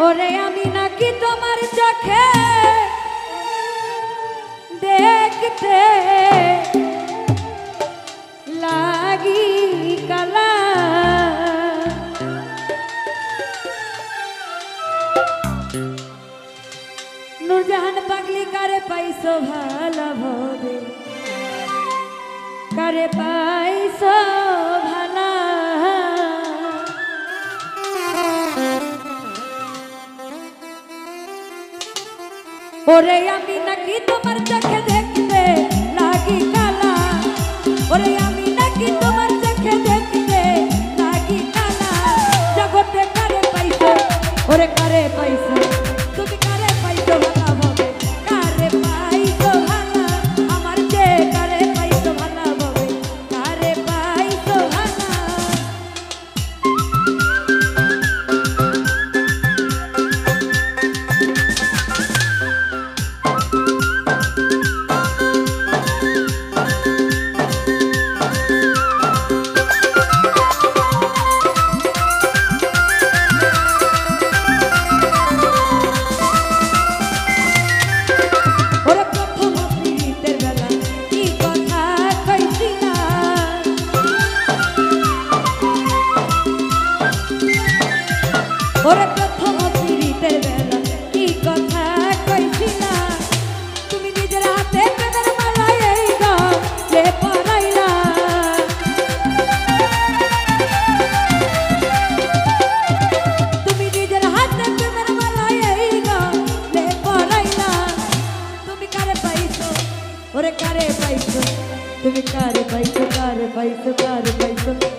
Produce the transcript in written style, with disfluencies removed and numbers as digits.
ওরে আমি নাকি তোমার চোখে দেখতে লাগি কালা, নূরজাহান পাগলি কারে পাইছো ভালো ভাবে, কারে পাইছো ভালা। ওরে আমি নাকি তোমার চোখে দেখতে লাগি কালা, ওরে আমি নাকি তোমার চোখে দেখতে লাগি কালা। জগতে কারে পাইছো, ওরে কারে পাইছো, তুমি কারে পাইছো ভালা ভাবে, কারে পাইছো ভালা, আমার যে কারে পাইছো ভালা ভাবে, কারে পাইছো ভালা। ওরে প্রথম প্রীতের বেলা কি কথা কইছিলা, তুমি নিজের হাতে প্রেমের মালা এই গলে পরাইলা। তুমি নিজের হাতে প্রেমের মালা এই গলে পরাইলা। তুমি কারে পাইছো, ওরে কারে পাইছো, তুমি কারে পাইছো, কারে পাইছো, কারে পাইছো।